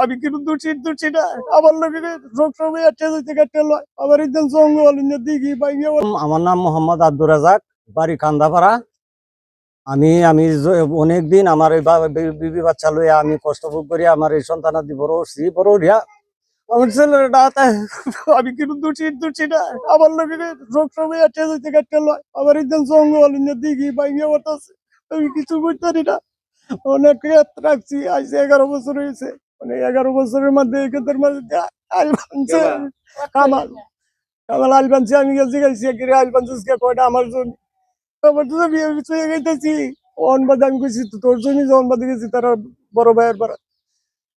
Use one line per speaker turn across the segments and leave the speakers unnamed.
আমি কিন্তু দোষী না আমার লোকে সব সময় একটা যাইতে কাটতে লয় আমার একদম জঙ্গল দিঘি বাইঙ্গে। আমার নাম মোহাম্মদ আব্দুর রাজাক, বাড়ি কান্দাপাড়া। আমি অনেকদিন আমার এই বিবি বাচ্চা লইয়া আমি কষ্ট ভোগ করি আমার এই সন্তানাদি বড় হচ্ছি বড় হইয়া আমার ছেলেটা আমি কিন্তু দোষী না আমার লোকে সব সময় একটা যাইতে কাটতে লয় আমার একদম জঙ্গল দিঘি বাইঙ্গে আছে আমি কিছু করতে পারি না। অনেক রাখছি আজ 11 বছর হয়েছে, মানে 11 বছরের মধ্যে এদের মধ্যে আল বানছে কামাল কামাল আল বানছে। আমি গেছি আল বানছিস কয়টা আমার জন্য আমার তো বিয়ে চলে গেছি অন বাদে আমি কইছি তোর জন্য যখন বাদে গেছি তারা বড় ভাইয়ের বাড়া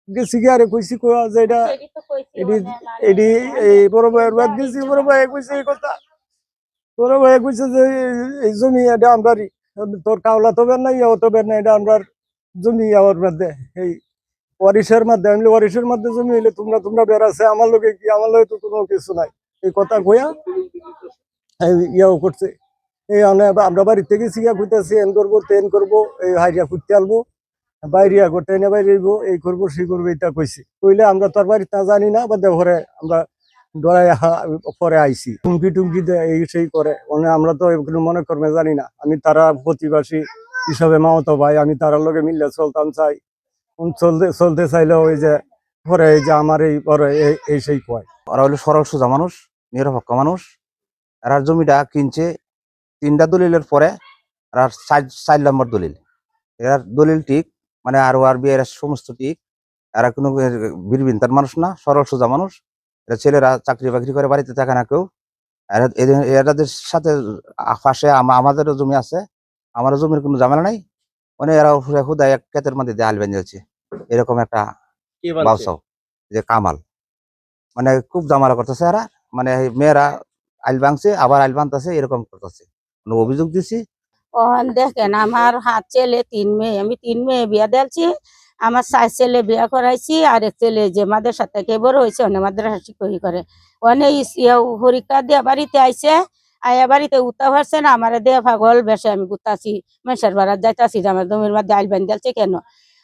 গেছি কি আরে কইছি কোয়া যে এটা এডি এই বড় ভাইয়ের বাদ গেছি বড় ভাই কইছে এই কথা বড় ভাই কইছে যে এই জমি এটা আমরারই তোর কাওলা তো বের নাই ও তো বের নাই এটা আমরা জমি আমার মধ্যে এই ওয়ারিশের মধ্যে আমি ওয়ারিশের মধ্যে জমি হইলে তোমরা বের আছে আমার লোকে কি আমার লোকে তো কোনো কিছু নাই এই কথা কইয়া ইয়াও করছে। এই আমরা বাড়িতে গেছি কইতেছি এন করবো তেন করবো এই হাইরিয়া খুঁজতে আলবো বাইরিয়া করতে এনে বাইরে এই করবো সেই করবো এটা কইছি কইলে আমরা তোর বাড়িতে জানি না বা দেওয়ারে আমরা ডরাই পরে আইছি টুমকি দেয় এই সেই করে মানে আমরা তো এগুলো মনে কর্মে জানি না। আমি তারা প্রতিবাসী হিসাবে মামাতো ভাই আমি তারার লগে মিললে চলতাম চাই চলতে চাইলে ওই যে পরে এই যে আমার এই পরে এই সেই কয়
ওরা হলো সরল সোজা মানুষ, নিরপেক্ষ মানুষ। এরা জমিটা কিনছে 3টা দলিলের পরে আর 4 নম্বর দলিল। এর দলিল ঠিক, মানে আর বিয়ের সমস্ত ঠিক। এরা কোনো বীরবিন্তার মানুষ না, সরল সোজা মানুষ। এরা ছেলেরা চাকরি বাকরি করে বাড়িতে থাকে না কেউ। এরাদের সাথে পাশে আমাদেরও জমি আছে, আমার জমির কোনো ঝামেলা নাই। মানে এরা হুদায় এক ক্ষেতের মধ্যে দিয়ে আল বেঁধে যাচ্ছে এরকম একটা বাউসাও যে কামাল, মানে খুব জামালা করতেছে এরা। মানে মেয়েরা আইল ভাঙছে আবার আইল বানতেছে এরকম করতেছে, অভিযোগ দিছি।
দেখেন আমার হাত ছেলে 3 মেয়ে, আমি 3 মেয়ে বিয়া দিয়েছি। আমার 4 ছেলে বিয়া করাইছি আর এক ছেলে যে মাদের সাথে কে বড় হয়েছে অনেক মাদ্রাসা শিক্ষকই করে অনেক পরীক্ষা দিয়ে বাড়িতে আইছে আয়া বাড়িতে উত্তা ভারছে না আমার দেয়া পাগল বেশে আমি গুতাছি মেশার বাড়াত যাইতাছি যে আমার জমির মধ্যে আইল বান দিয়েছে কেন।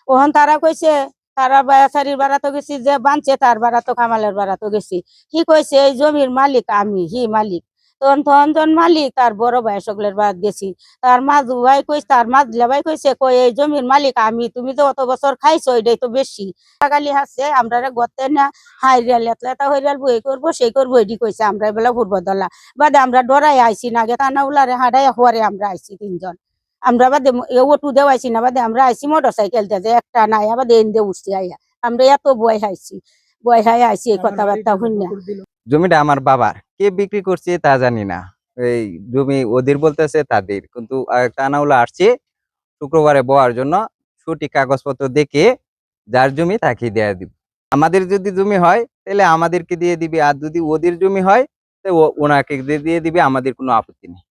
ওখান তারা কইছে তারা বায়াসারির বাড়াতো গেছি যে বানছে তার বাড়াতো কামালের বাড়াতো গেছি। কি কইছে এই জমির মালিক আমি মালিক তখন মালিক তার বড় ভাই সকলের বাদ গেছি তার মাজু ভাই কইছে তার মাজলা ভাই কইছে কই এই জমির মালিক আমি তুমি তো অত বছর খাইছো এটাই তো বেশি গালি হাসছে আমরা গতে না হাইরিয়া লেতলেতা হইরাল বই করবো সেই করবো এটি কইছে আমরা এবেলা ঘুরবো দলা বাদে আমরা ডরাই আইছি না গে টানা উলারে হাঁটাই হওয়ারে আমরা আইছি 3 জন আমরা বাদে ওটু দেওয়াইছি না বাদে আমরা আইছি মোটরসাইকেল দিয়ে একটা নাই বাদে এন দিয়ে উঠছি আইয়া আমরা এত বয় হাই আইছি এই কথাবার্তা শুনিয়া।
জমিটা আমার বাবার, কে বিক্রি করছে তা জানি না। এই জমি ওদের বলতেছে তাদের, কিন্তু টানাউলা আসছে শুক্রবারে বওয়ার জন্য সঠিক কাগজপত্র দেখে যার জমি তাকে দিয়ে দিব। আমাদের যদি জমি হয় তাহলে আমাদেরকে দিয়ে দিবে, আর যদি ওদের জমি হয় তো ওনাকে দিয়ে দিবে, আমাদের কোনো আপত্তি নেই।